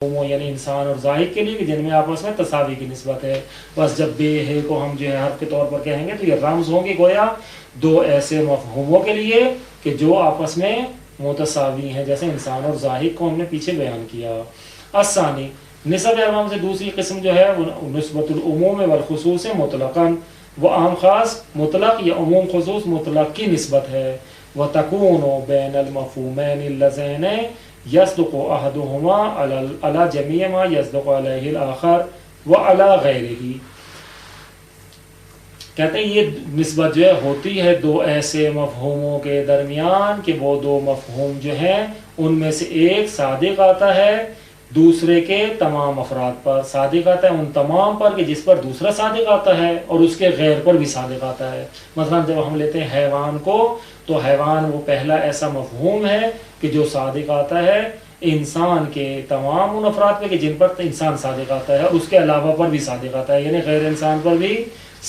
یعنی انسان اور زاہد کے لیے کہ جن میں آپس میں تساوی کی نسبت ہے. بس جب بے ہے کو ہم جو ہے حرف کے طور پر کہیں گے تو یہ رمز ہوں گے گویا دو ایسے مفہوموں کے لیے کہ جو آپس میں متساوی ہیں، جیسے انسان اور زاہد کو ہم نے پیچھے بیان کیا. الثانی نسب اعوام سے دوسری قسم جو ہے نسبت العموم والخصوص مطلقاً، وہ عام خاص مطلق یا عموم خصوص مطلق کی نسبت ہے. وَتَكُونُ بَيْنَ الْمَفْهُومَيْنِ اللَّذَيْنِ يَصْدُقُ أَحَدُهُمَا عَلَى جَمِيعِ مَا يَصْدُقُ عَلَيْهِ الْآخَرُ وَعَلَى غَيْرِهِ. کہتے ہیں یہ نسبت جو ہے ہوتی ہے دو ایسے مفہوموں کے درمیان کہ وہ دو مفہوم جو ہیں ان میں سے ایک صادق آتا ہے دوسرے کے تمام افراد پر، صادق آتا ہے ان تمام پر کہ جس پر دوسرا صادق آتا ہے، اور اس کے غیر پر بھی صادق آتا ہے. مثلا جب ہم لیتے ہیں حیوان کو تو حیوان وہ پہلا ایسا مفہوم ہے کہ جو صادق آتا ہے انسان کے تمام ان افراد پہ کہ جن پر انسان صادق آتا ہے، اور اس کے علاوہ پر بھی صادق آتا ہے، یعنی غیر انسان پر بھی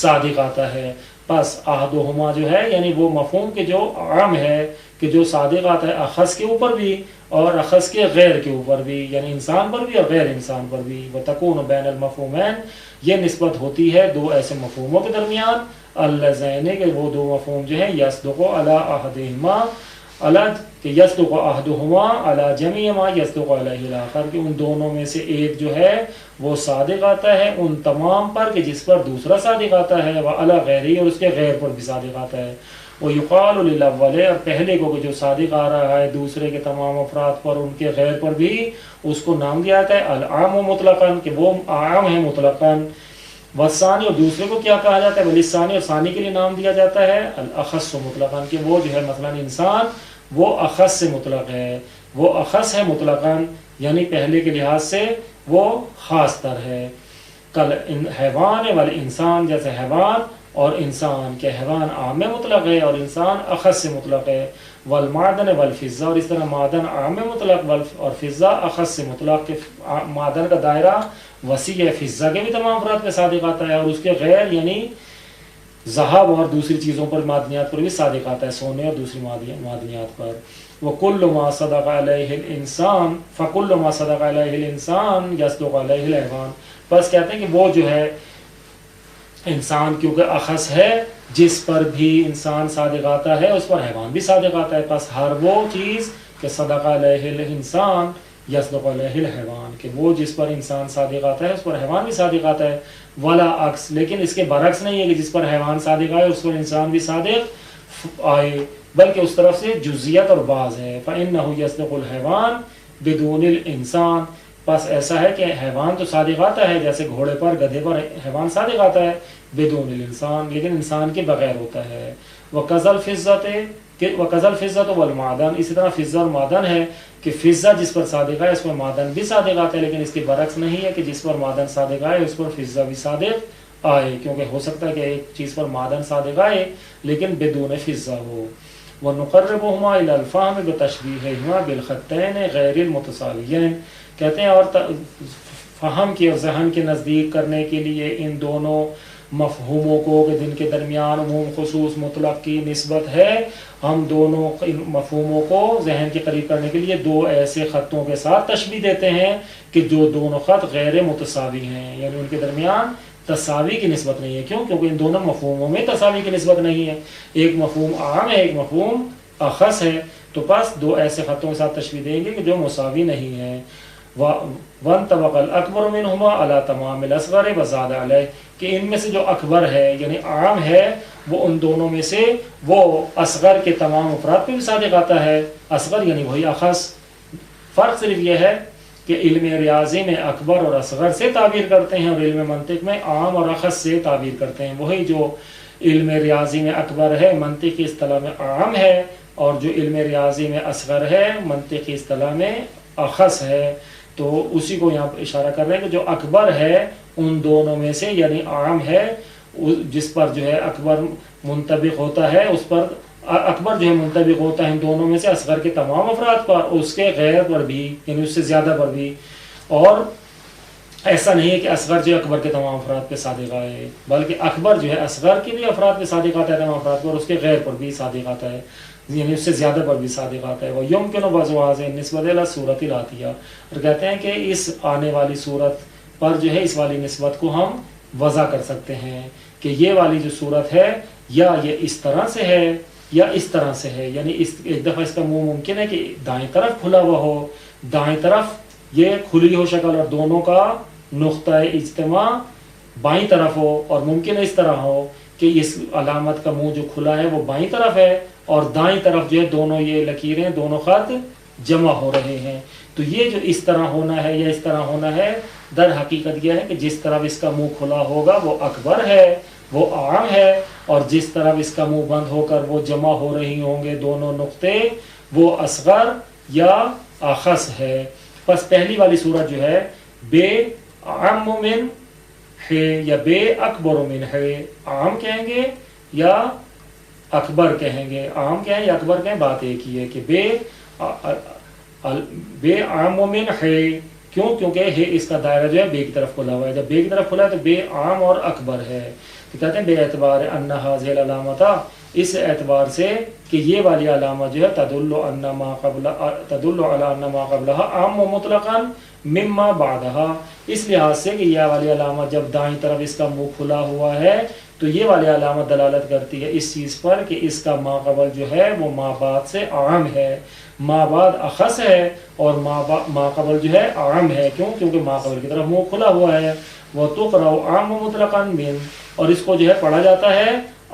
صادق آتا ہے. پس احدہما جو ہے یعنی وہ مفہوم کے جو عام ہے کہ جو صادق آتا ہے اخص کے اوپر بھی اور اخص کے غیر کے اوپر بھی، یعنی انسان پر بھی اور غیر انسان پر بھی. وَتَكُونُ بَيْنَ الْمَفْهُومَيْنِ یہ نسبت ہوتی ہے دو ایسے مفہوموں کے درمیان اللذین کہ وہ دو مفہوم جو ہیں یصدق علی احدہما کہ یصدق احدہما علی جمیع ما یصدق علیہ الاخر کہ ان دونوں میں سے ایک جو ہے وہ صادق آتا ہے ان تمام پر کہ جس پر دوسرا صادق آتا ہے، وعلی غیرہ اور اس کے غیر پر بھی صادق آتا ہے. وَيُقَالُ لِلْأَوَّلِ اور پہلے کو جو صادق آ رہا ہے دوسرے کے تمام افراد پر ان کے غیر پر بھی اس کو نام دیا جاتا ہے العام مطلقاً کہ وہ عام ہے مطلقاً. والثانی اور دوسرے کو کیا کہا جاتا ہے وللثانی اور ثانی کے لیے نام دیا جاتا ہے الاخص مطلقاً کہ وہ جو ہے مثلا انسان وہ اخص سے مطلق ہے، وہ اخص ہے مطلقاً یعنی پہلے کے لحاظ سے وہ خاص تر ہے. کل حیوان والانسان جیسے حیوان اور انسان کے حیوان عام مطلق ہے اور انسان اخص سے مطلق ہے. والمعدن والفضہ اور اس طرح معدن عام مطلق اور فضہ اخص سے مطلق کہ معدن کا دائرہ وسیع ہے، فضہ کے بھی تمام افراد پہ صادق آتا ہے اور اس کے غیر یعنی ذہب اور دوسری چیزوں پر معدنیات پر بھی صادق آتا ہے، سونے اور دوسری معدنیات پر. وَكُلُّ مَا صَدَقَ عَلَيْهِ الْإِنسان فَكُلُّ مَا صَدَقَ عَلَيْهِ الْإِنسان يَصْدُقُ عَلَيْهِ الْحَيْوَانُ. بس کہتے ہیں کہ وہ جو ہے انسان کیونکہ اخص ہے جس پر بھی انسان صادق آتا ہے اس پر حیوان بھی صادق آتا ہے. پس ہر وہ چیز کہ صدق علیہ الانسان یصدق علیہ الحیوان کہ وہ جس پر انسان صادق آتا ہے اس پر حیوان بھی صادق آتا ہے. ولا عکس لیکن اس کے برعکس نہیں ہے کہ جس پر حیوان صادق آئے اس پر انسان بھی صادق آئے، بلکہ اس طرف سے جزیت اور بعض ہے. فإنه يصدق الحیوان بدون الانسان پس ایسا ہے کہ حیوان تو صادق آتا ہے جیسے گھوڑے پر گدھے پر حیوان صادق آتا ہے بدون الانسان لیکن انسان کے بغیر ہوتا ہے. وَكَذَا الْفِضَّةُ وَالْمَعْدَنُ اسی طرح فضہ اور معدن ہے کہ فضہ جس پر صادق آئے اس پر معدن بھی صادق آتا ہے، لیکن اس کے برعکس نہیں ہے کہ جس پر معدن صادق آئے اس پر فضہ بھی صادق آئے، کیونکہ ہو سکتا ہے کہ ایک چیز پر معدن صادق آئے لیکن بدون فضہ ہو. وَنُقَرِّبُهُمَا إِلَى الْفَهْمِ بِتَشْبِيهِهِمَا بِالْخَطَّيْنِ غَيْرِ الْمُتَصَاوِيَيْنِ کہتے ہیں اور فہم کے اور ذہن کے نزدیک کرنے کے لیے ان دونوں مفہوموں کو کہ جن کے درمیان عموم خصوص مطلق کی نسبت ہے ہم دونوں مفہوموں کو ذہن کے قریب کرنے کے لیے دو ایسے خطوں کے ساتھ تشبیہ دیتے ہیں کہ جو دونوں خط غیر متساوی ہیں، یعنی ان کے درمیان تساوی کی نسبت نہیں ہے. کیوں؟ کیونکہ ان دونوں مفہوموں میں تساوی کی نسبت نہیں ہے، ایک مفہوم عام ہے ایک مفہوم اخص ہے، تو پس دو ایسے خطوں کے ساتھ تشبیہ دیں گے کہ جو مساوی نہیں ہیں. وَانْطَبَقَ الْأَكْبَرُ مِنْهُمَا عَلَى تَمَامِ الْأَصْغَرِ وَزَادَ عَلَيْهِ کہ ان میں سے جو اکبر ہے یعنی عام ہے وہ ان دونوں میں سے وہ اصغر کے تمام افراد پہ بھی صادق آتا ہے. اصغر یعنی وہی اخص، فرق صرف یہ ہے کہ علم ریاضی میں اکبر اور اصغر سے تعبیر کرتے ہیں اور علم منطق میں عام اور اخص سے تعبیر کرتے ہیں. وہی جو علم ریاضی میں اکبر ہے منطق کی اصطلاح میں عام ہے، اور جو علم ریاضی میں اصغر ہے منطق کی اصطلاح میں اخص ہے. تو اسی کو یہاں اشارہ کر رہے ہیں کہ جو اکبر ہے ان دونوں میں سے یعنی عام ہے جس پر جو ہے اکبر منطبق ہوتا ہے اس پر اکبر جو ہے منطبق ہوتا ہے ان دونوں میں سے اصغر کے تمام افراد پر، اس کے غیر پر بھی یعنی اس سے زیادہ پر بھی. اور ایسا نہیں ہے کہ اصغر جو اکبر کے تمام افراد پہ صادق آئے، بلکہ اکبر جو ہے اصغر کے بھی افراد پہ صادق آتا ہے تمام افراد پر، اس کے غیر پر بھی صادق آتا ہے. یعنی اس سے زیادہ پر بھی صادق آتا ہے. وہ یمکن وضع هذه النسبۃ الی الصورۃ الآتیہ، اور کہتے ہیں کہ اس آنے والی صورت پر جو ہے اس والی نسبت کو ہم وضع کر سکتے ہیں کہ یہ والی جو صورت ہے یا یہ اس طرح سے ہے یا اس طرح سے ہے. یعنی ایک دفعہ اس کا منہ ممکن ہے کہ دائیں طرف کھلا ہوا ہو، دائیں طرف یہ کھلی ہو شکل اور دونوں کا نقطہ اجتماع بائیں طرف ہو، اور ممکن ہے اس طرح ہو کہ اس علامت کا منہ جو کھلا ہے وہ بائیں طرف ہے اور دائیں طرف جو ہے دونوں یہ لکیریں دونوں خط جمع ہو رہے ہیں. تو یہ جو اس طرح ہونا ہے یا اس طرح ہونا ہے، در حقیقت یہ ہے کہ جس طرف اس کا منہ کھلا ہوگا وہ اکبر ہے، وہ عام ہے، اور جس طرف اس کا منہ بند ہو کر وہ جمع ہو رہی ہوں گے دونوں نقطے، وہ اصغر یا اخص ہے. پس پہلی والی صورت جو ہے بے عام من ہے یا بے اکبر من ہے، عام کہیں گے یا اکبر کہیں گے. عام کہیں یا اکبر کہیں، بات ایک ہی ہے کہ بے عام من ہے. کیوں؟ کیونکہ ہے اس کا دائرہ جو ہے بے کی طرف کھلا ہوا ہے. جب بے کی طرف کھلا ہے تو بے عام اور اکبر ہے. تو کہتے ہیں بے اعتبار ان هذه العلامۃ، اس اعتبار سے کہ یہ والی علامت جو ہے تدل علی ان ما قبلها عام مطلقا مما بعدها، اس لحاظ سے کہ یہ والی علامت جب دائیں طرف اس کا منہ کھلا ہوا ہے تو یہ والی علامت دلالت کرتی ہے اس چیز پر کہ اس کا ما قبل جو ہے وہ ما بعد سے عام ہے، ما بعد اخص ہے اور ما قبل جو ہے عام ہے. کیوں؟ کیونکہ ما قبل کی طرف منہ کھلا ہوا ہے. وہ تقرأ عام مطلقا من، اور اس کو جو ہے پڑھا جاتا ہے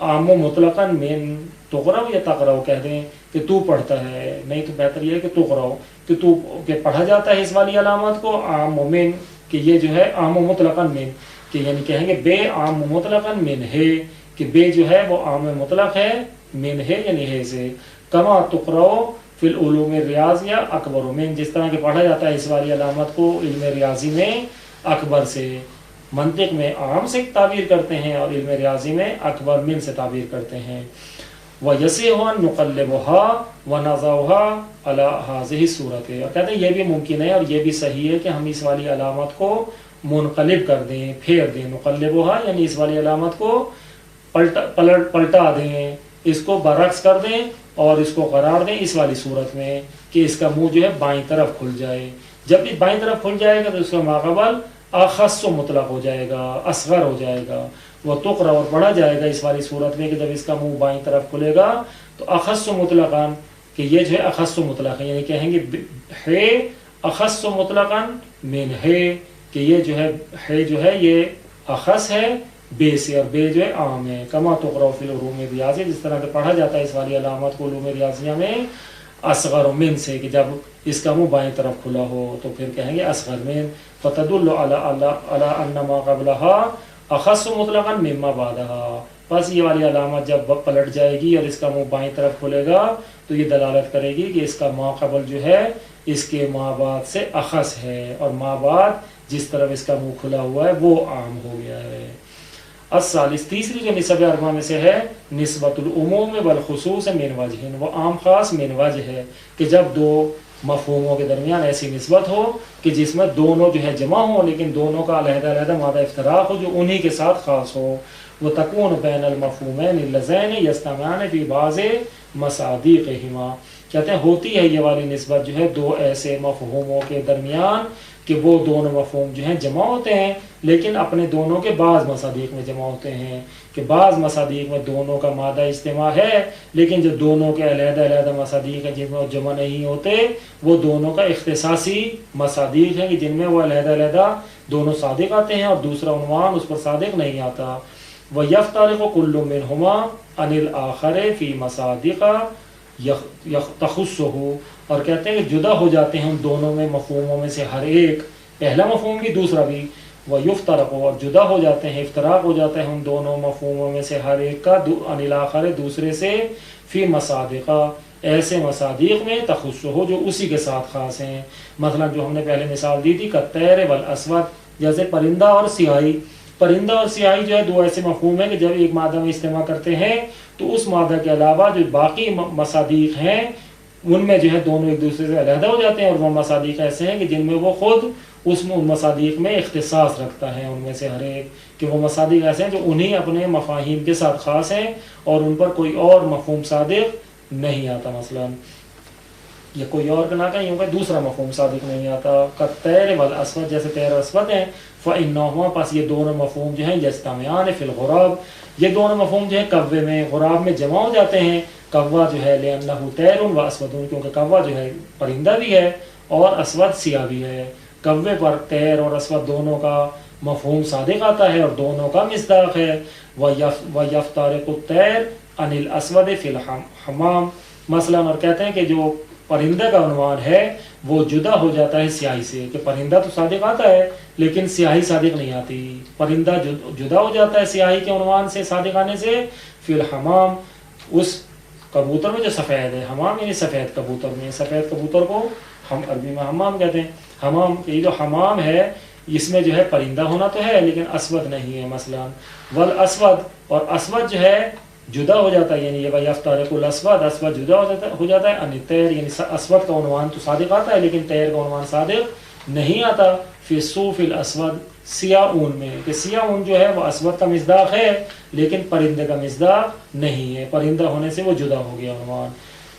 عام مطلقا من. تقرأ یا تقرأ کہہ دیں کہ تو پڑھتا ہے، نہیں تو بہتر یہ ہے کہ تقرأ، کہ تو کہ پڑھا جاتا ہے اس والی علامت کو عام من، کہ یہ جو ہے عام مطلقا من، کہ یعنی کہیں گے بے عام مطلقا من ہے، کہ بے جو ہے وہ عام مطلق ہے، من ہے یعنی ہے سے. کما تقرأ فی العلوم الریاضیہ اکبر من، جس طرح کہ پڑھا جاتا ہے اس والی علامت کو علم ریاضی میں اکبر سے. منطق میں عام سے تعبیر کرتے ہیں اور علم ریاضی میں اکبر من سے تعبیر کرتے ہیں. وَيَسِعُ أَن نُقَلِّبُهَا وَنَضَعُهَا عَلَى هَذِهِ الصُّورَةِ، اور کہتے ہیں یہ بھی ممکن ہے اور یہ بھی صحیح ہے کہ ہم اس والی علامت کو منقلب کر دیں، پھیر دیں. نقلبها یعنی اس والی علامت کو پلٹا دیں، اس کو برعکس کر دیں اور اس کو قرار دیں اس والی صورت میں کہ اس کا منہ جو ہے بائیں طرف کھل جائے. جب بھی بائیں طرف کھل جائے گا تو اس کا ماقبل اخص و مطلق ہو جائے گا، اصغر ہو جائے گا. وہ تقرأ اور پڑھا جائے گا اس والی صورت میں کہ جب اس کا منہ بائیں طرف کھلے گا تو اخص و مطلقاً، کہ یہ جو ہے اخص و مطلق ہے، یعنی کہیں گے ہے اخص و مطلقاً من ہے، کہ یہ جو ہے یہ اخص ہے بے سے اور بے جو ہے عام ہے. کما تقرأ فی العلوم الریاضیہ، جس طرح کہ پڑھا جاتا ہے اس والی علامت کو علوم ریاضیہ میں اصغر من سے، کہ جب اس کا منہ بائیں طرف کھلا ہو تو پھر کہیں گے اصغر من. فتدل علی ان ما قبلها اخص مطلقا مما بعدها، بس یہ والی علامت جب پلٹ جائے گی اور اس کا منہ بائیں طرف کھلے گا تو یہ دلالت کرے گی کہ اس کا ما قبل جو ہے اس کے ما بعد سے اخص ہے اور ما بعد جس طرف اس کا منہ کھلا ہوا ہے وہ عام ہو گیا ہے. الثالث، تیسری جو نسب اربعہ میں سے ہے نسبت العموم والخصوص من وجہ، وہ عام خاص من وجہ ہے کہ جب دو مفہوموں کے درمیان ایسی نسبت ہو کہ جس میں دونوں جو ہے جمع ہو لیکن دونوں کا علیحدہ علیحدہ مادہ افتراق ہو جو انہی کے ساتھ خاص ہو. وہ تکون بین المفہومین اللذین یجتمعان فی بعض مصادیقہما، کہتے ہیں ہوتی ہے یہ والی نسبت جو ہے دو ایسے مفہوموں کے درمیان کہ وہ دونوں مفہوم جو ہیں جمع ہوتے ہیں لیکن اپنے دونوں کے بعض مصادیق میں جمع ہوتے ہیں، کہ بعض مصادیق میں دونوں کا مادہ اجتماع ہے لیکن جو دونوں کے علیحدہ علیحدہ مصادیق ہیں جن میں وہ جمع نہیں ہوتے وہ دونوں کا اختصاصی مصادیق ہیں کہ جن میں وہ علیحدہ علیحدہ دونوں صادق آتے ہیں اور دوسرا عنوان اس پر صادق نہیں آتا. وَيَفْتَرِقُ كُلُّ مِنْهُمَا عَنِ الْآخَرِ فِي مَصَادِقَ تَخُصُّهُ، اور کہتے ہیں کہ جدا ہو جاتے ہیں ان دونوں میں مفہوموں میں سے ہر ایک، پہلا مفہوم بھی دوسرا بھی. وَيُفْتَرَقُ، اور جدا ہو جاتے ہیں، افتراق ہو جاتے ہیں ان دونوں مفہوموں میں سے ہر ایک کا عن الآخر دوسرے سے فی مصادق، ایسے مصادیق میں تخصُّہ جو اسی کے ساتھ خاص ہیں. مثلا جو ہم نے پہلے مثال دی تھی کالطیر والاسود، جیسے پرندہ اور سیاہی. پرندہ اور سیاہی جو ہے دو ایسے مفہوم ہیں کہ جب ایک مادہ میں اجتماع کرتے ہیں تو اس مادہ کے علاوہ جو باقی مصادیق ہیں ان میں جو ہے دونوں ایک دوسرے سے علیحدہ ہو جاتے ہیں اور وہ مصادیق ایسے ہیں کہ جن میں وہ خود ان مصادیق میں اختصاص رکھتا ہے ان میں سے ہر ایک، کہ وہ مصادیق ایسے ہیں جو انہی اپنے مفاہیم کے ساتھ خاص ہیں اور ان پر کوئی اور مفہوم صادق نہیں آتا. مثلا یا کوئی اور نہ کہیں ہوگا دوسرا مفہوم صادق نہیں آتا. کالطیر والاسود، جیسے طیر اور اسود ہیں. فإنہما، پس یہ دونوں مفہوم جو ہیں یجتمعان فی الغراب، یہ دونوں مفہوم جو ہے کوے میں غراب میں جمع ہو جاتے ہیں. کوا جو ہے لأنہ طیر و اسود، کیونکہ کوا جو ہے پرندہ بھی ہے اور اسود سیاہ بھی ہے. کوے پر طیر اور اسود دونوں کا مفہوم صادق آتا ہے اور دونوں کا مصداق ہے. وَيَفْتَرِقُ الطَّيْرُ عَنِ الْأَسْوَدِ فِي الْحَمَامِ، مثلا اور کہتے ہیں کہ جو پرندہ کا عنوان ہے وہ جدا ہو جاتا ہے سیاہی سے، کہ پرندہ تو صادق آتا ہے لیکن سیاہی صادق نہیں آتی. پرندہ جدا ہو جاتا ہے سیاہی کے عنوان سے صادق آنے سے. فی الحمام، اس کبوتر میں جو سفید ہے، حمام یعنی سفید کبوتر میں، سفید کبوتر کو ہم عربی میں حمام کہتے ہیں. حمام، یہ جو حمام ہے اس میں جو ہے پرندہ ہونا تو ہے لیکن اسود نہیں ہے. مثلا والاسود، اور اسود جو ہے جدا ہو جاتا ہے، یعنی یہ یفترق الاسود، اسود جدا ہو جاتا ہے. ان طیر، یعنی اسود کا عنوان تو صادق آتا ہے لیکن طیر کا عنوان صادق نہیں آتا. فی صوف الاسود، سیاہ اون میں، کہ سیاہ اون جو ہے وہ اسود کا مصداق ہے لیکن پرندے کا مصداق نہیں ہے، پرندہ ہونے سے وہ جدا ہو گیا عنوان.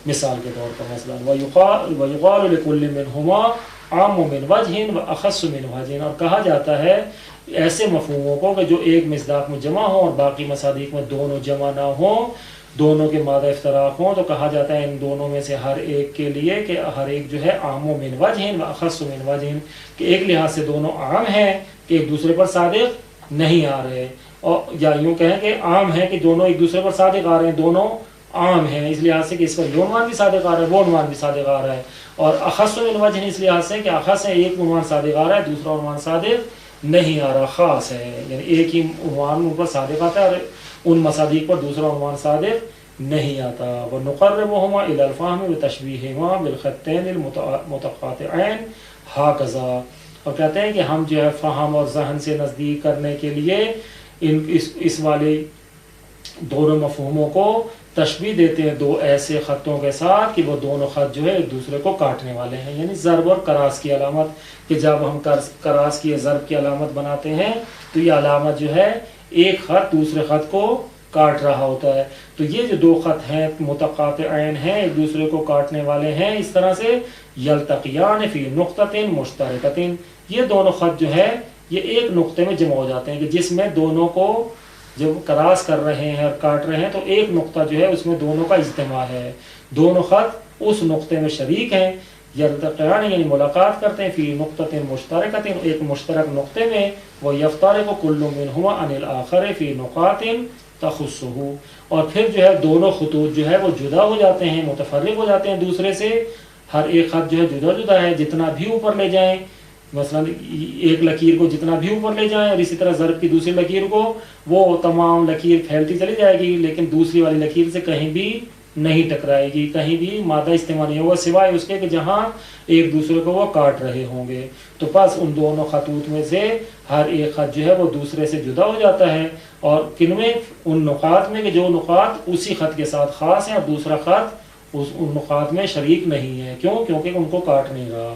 مثال کے طور پر مثلا وَيُقَالُ لِكُلِّ مِنْهُمَا عَامٌ مِنْ وَجْهٍ وَأَخَصُّ مِنْ وَجْهٍ، اور کہا جاتا ہے ایسے مفہوموں کو کہ جو ایک مصداق میں جمع ہوں اور باقی مصادیق میں دونوں جمع نہ ہوں، دونوں کے مادہ افتراق ہوں، تو کہا جاتا ہے ان دونوں میں سے ہر ایک کے لیے کہ ہر ایک جو ہے عام من وجہ و اخص من وجہ، کہ ایک لحاظ سے دونوں عام ہیں کہ ایک دوسرے پر صادق نہیں آ رہے، اور یا یوں کہیں کہ عام ہے کہ دونوں ایک دوسرے پر صادق آ رہے ہیں، دونوں عام ہیں اس لحاظ سے کہ اس پر یہ عنوان بھی صادق آ رہا ہے وہ عنوان بھی صادق آ رہا ہے. اور اخص من وجہ اس لحاظ سے کہ اخص ہے، ایک عنوان صادق آ رہا ہے دوسرا عنوان صادق نہیں آ رہا، خاص ہے یعنی ایک ہی عنوان ان پر صادق آتا ہے اور ان مصادیق پر دوسرا عنوان صادق نہیں آتا. وَنُقَرِّبُهُمَا إِلَى الْفَهْمِ بِتَشْبِيهِهِمَا بِالْخَطَّيْنِ الْمُتَقَاطِعَيْنِ هَكَذَا، اور کہتے ہیں کہ ہم جو ہے فہم اور ذہن سے نزدیک کرنے کے لیے اس والے دونوں مفہوموں کو تشبیہ دیتے ہیں دو ایسے خطوں کے ساتھ کہ وہ دونوں خط جو ہے ایک دوسرے کو کاٹنے والے ہیں، یعنی ضرب اور کراس کی علامت، کہ جب ہم کراس کی ضرب کی علامت بناتے ہیں تو یہ علامت جو ہے ایک خط دوسرے خط کو کاٹ رہا ہوتا ہے. تو یہ جو دو خط ہیں متقاطعین ہیں، ایک دوسرے کو کاٹنے والے ہیں، اس طرح سے یلتقیان فی نقطۃ مشترکۃ، یہ دونوں خط جو ہے یہ ایک نقطے میں جمع ہو جاتے ہیں، کہ جس میں دونوں کو جب کراس کر رہے ہیں اور کاٹ رہے ہیں تو ایک نقطہ جو ہے اس میں دونوں کا اجتماع ہے، دونوں خط اس نقطے میں شریک ہیں. یلتقیان یعنی ملاقات کرتے ہیں، فی نقطۃ مشترکۃ، ایک مشترک نقطے میں. وہ یفترق کل منہما عن الآخر فی نقاط تخصہ، اور پھر جو ہے دونوں خطوط جو ہے وہ جدا ہو جاتے ہیں، متفرق ہو جاتے ہیں دوسرے سے. ہر ایک خط جو ہے جدا جدا ہے، جتنا بھی اوپر لے جائیں، مثلا ایک لکیر کو جتنا بھی اوپر لے جائیں اور اسی طرح ضرب کی دوسری لکیر کو، وہ تمام لکیر پھیلتی چلی جائے گی لیکن دوسری والی لکیر سے کہیں بھی نہیں ٹکرائے گی، کہیں بھی مادہ استعمال نہیں ہوگا سوائے اس کے کہ جہاں ایک دوسرے کو وہ کاٹ رہے ہوں گے. تو پس ان دونوں خطوط میں سے ہر ایک خط جو ہے وہ دوسرے سے جدا ہو جاتا ہے، اور کن میں؟ ان نقاط میں کہ جو نقاط اسی خط کے ساتھ خاص ہیں اور دوسرا خط ان نقاط میں شریک نہیں ہے. کیوں؟ کیونکہ ان کو کاٹ نہیں رہا.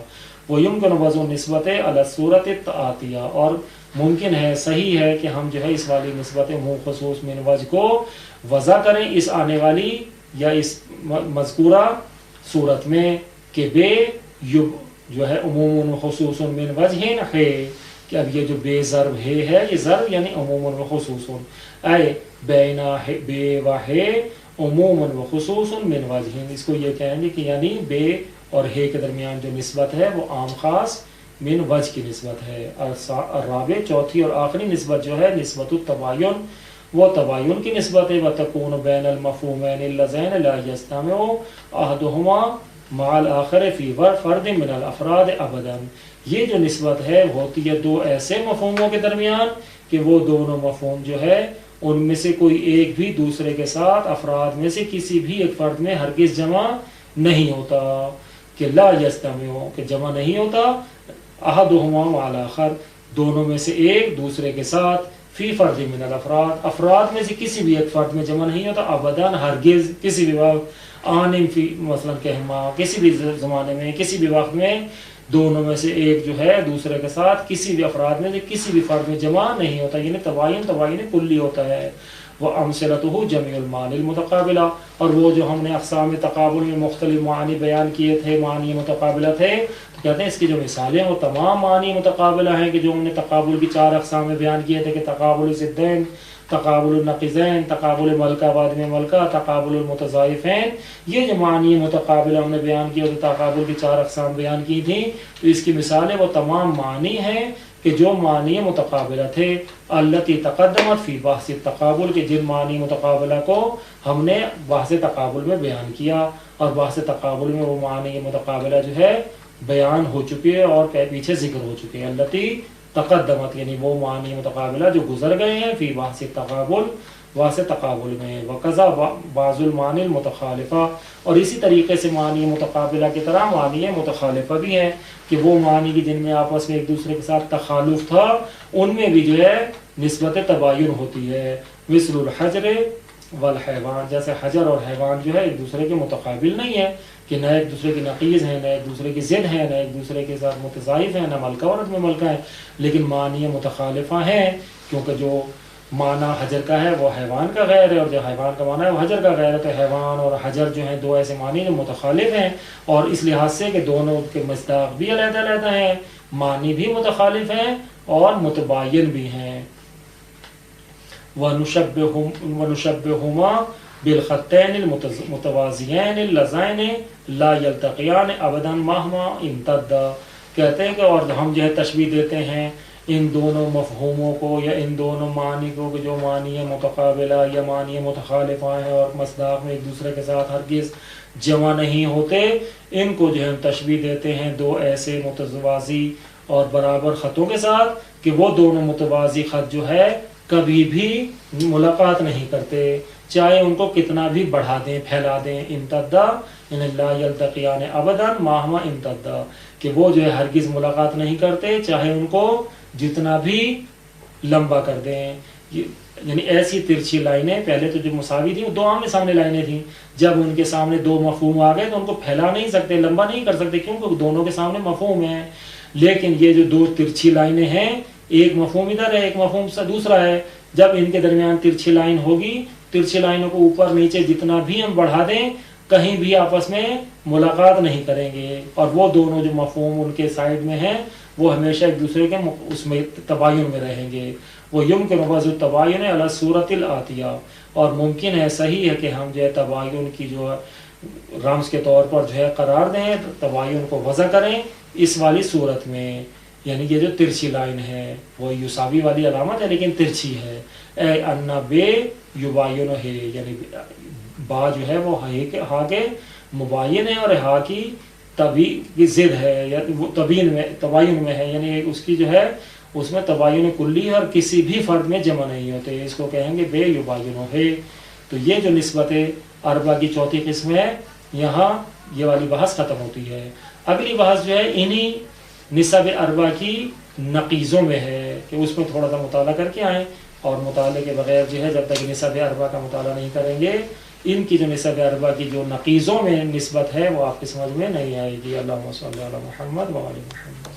وَيُمْكِنُ وَضْعُ النِّسْبَةِ عَلَى الصُّورَةِ الآتِيَةِ، اور ممکن ہے، صحیح ہے کہ ہم جو ہے اس والی نسبت خصوص من وجہ کو وضع کریں اس آنے والی یا اس مذکورہ صورت میں کہ بے جو ہے عموم خصوص من وجہ ہے، کہ اب یہ جو بے ضرب ہے یہ ضرب یعنی عموم و خصوص، اے بینا بے و ہے عموم و خصوص من وجہ، اس کو یہ کہیں گے کہ یعنی بے اور ہے کے درمیان جو نسبت ہے وہ عام خاص من وجہ کی نسبت ہے. الرابع، چوتھی اور آخری نسبت جو ہے نسبت التباین، وہ تباین کی نسبت ہے. وتکون بین المفہومین اللذین لا یجتمع احدہما مع الآخر فی فرد من الافراد ابدا، یہ جو نسبت ہے ہوتی ہے دو ایسے مفہوموں کے درمیان کہ وہ دونوں مفہوم جو ہے ان میں سے کوئی ایک بھی دوسرے کے ساتھ افراد میں سے کسی بھی ایک فرد میں ہرگز جمع نہیں ہوتا، کہ لا یجتمع، کہ جمع نہیں ہوتا، احدہما مع الآخر، دونوں میں سے ایک دوسرے کے ساتھ، فی فرد من الافراد، افراد میں سے کسی بھی ایک فرد میں جمع نہیں ہوتا، ابداً ہرگز، کسی بھی وقت، آن فی مثلا کہما، کسی بھی زمانے میں کسی بھی وقت میں دونوں میں سے ایک جو ہے دوسرے کے ساتھ کسی بھی افراد میں سے کسی بھی فرد میں جمع نہیں ہوتا، یعنی تباین کلی ہوتا ہے. وَأَمْثِلَتُهُ جَمِيعُ الْمَعَانِي الْمُتَقَابِلَةِ، اور وہ جو ہم نے اقسام تقابل میں مختلف معانی بیان کیے تھے، معانی متقابلہ تھے، تو کہتے ہیں اس کی جو مثالیں وہ تمام معانی متقابلہ ہیں کہ جو ہم نے تقابل کی 4 اقسام میں بیان کیے تھے کہ تقابل ضدین، تقابل النقیضین، تقابل ملکہ بعد میں ملکہ، تقابل المتضائفین، یہ جو معنی متقابلہ ہم نے بیان کیا تو تقابل کی 4 اقسام بیان کی تھیں، تو اس کی مثالیں وہ تمام معنی ہیں کہ جو معنی متقابلہ تھے، التی تقدمت فی بحث التقابل، کہ جن معنی متقابلہ کو ہم نے بحث تقابل میں بیان کیا، اور بحث تقابل میں وہ معنی متقابلہ جو ہے بیان ہو چکے اور پیچھے ذکر ہو چکے ہیں، التی تقدمت یعنی وہ معنی متقابلہ جو گزر گئے ہیں فی بحث تقابل، بحث تقابل میں، وقضا بعض المعانی المتخالفہ، اور اسی طریقے سے معنی متقابلہ کی طرح معنی متخالفہ بھی ہیں کہ وہ معنی کی جن میں آپس میں ایک دوسرے کے ساتھ تخالف تھا ان میں بھی جو ہے نسبت تباین ہوتی ہے، مثل الحجر والحیوان، جیسے حجر اور حیوان جو ہے ایک دوسرے کے متقابل نہیں ہے کہ نہ ایک دوسرے کی نقیض ہیں، نہ ایک دوسرے کی ضد ہیں، نہ ایک دوسرے کے ساتھ متضائف ہیں، نہ ملکہ عورت میں ملکہ ہیں، لیکن معنی متخالفہ ہیں، کیونکہ جو معنی حجر کا ہے وہ حیوان کا غیر ہے، اور جو حیوان کا معنی ہے وہ حجر کا غیر ہے، تو حیوان اور حجر جو ہیں 2 ایسے معنی جو متخالف ہیں، اور اس لحاظ سے کہ دونوں کے مصداق بھی علیحدہ علیحدہ ہیں، معنی بھی متخالف ہیں اور متباین بھی ہیں۔ وَنُشَبِّهُمَا بِالْخَطَّيْنِ الْمُتَوَازِيَيْنِ اللَّذَيْنِ لَا يَلْتَقِيَانِ أَبَدًا مَهْمَا امْتَدَّا، کہتے ہیں کہ اور ہم جو ہے تشبیہ دیتے ہیں ان دونوں مفہوموں کو یا ان دونوں معنی کو کہ جو معنی متقابلہ یا معنی متخالفہ ہیں اور مصداق میں ایک دوسرے کے ساتھ ہرگز جمع نہیں ہوتے، ان کو جو ہے ہم تشبیہ دیتے ہیں 2 ایسے متوازی اور برابر خطوں کے ساتھ کہ وہ دونوں متوازی خط جو ہے کبھی بھی ملاقات نہیں کرتے، چاہے ان کو کتنا بھی بڑھا دیں پھیلا دیں، امتدا ان لا یلتقیان ابدا ماہما امتدا، کہ وہ جو ہے ہرگز ملاقات نہیں کرتے چاہے ان کو جتنا بھی لمبا کر دیں، یعنی ایسی ترچھی لائنیں پہلے تو جو مساوی تھیں وہ 2 آمنے سامنے لائنیں تھیں، جب ان کے سامنے 2 مفہوم آ گئے تو ان کو پھیلا نہیں سکتے، لمبا نہیں کر سکتے، کیونکہ دونوں کے سامنے مفہوم ہیں، لیکن یہ جو 2 ترچھی لائنیں ہیں، ایک مفہوم ادھر ہے ایک مفہوم سے دوسرا ہے، جب ان کے درمیان ترچھی لائن ہوگی، ترچھی لائنوں کو اوپر نیچے جتنا بھی ہم بڑھا دیں کہیں بھی آپس میں ملاقات نہیں کریں گے، اور وہ دونوں جو مفہوم ان کے سائڈ میں ہیں وہ ہمیشہ ایک دوسرے کے اس میں تباین میں رہیں گے۔ وہ یمکن وضع التباین علی الصورۃ الآتیہ، اور ممکن ہے صحیح ہے کہ ہم جو ہے تباین کی جو رمز کے طور پر جو ہے قرار دیں، تباین کو وضع کریں اس والی صورت میں، یعنی یہ جو ترچھی لائن ہے وہ یساوی والی علامت ہے لیکن ترچھی ہے، اے ان بے یباین ہے، یعنی با جو ہے وہ ہا کے مباین ہے اور ہا کی تبی کی ضد ہے، یا تباین میں ہے، یعنی اس کی جو ہے اس میں تباین کلی ہے اور کسی بھی فرد میں جمع نہیں ہوتے، اس کو کہیں گے بے یباین ہے۔ تو یہ جو نسبت اربع کی 4تھی قسم ہے، یہاں یہ والی بحث ختم ہوتی ہے۔ اگلی بحث جو ہے انہی نسب اربع کی نقیضوں میں ہے کہ اس میں تھوڑا سا مطالعہ کر کے آئیں، اور مطالعے کے بغیر جو ہے جب تک نسب اربع کا مطالعہ نہیں کریں گے ان کی جو نسب اربع کی جو نقیضوں میں نسبت ہے وہ آپ کی سمجھ میں نہیں آئے گی۔ اللہم صلی علی محمد و علی محمد۔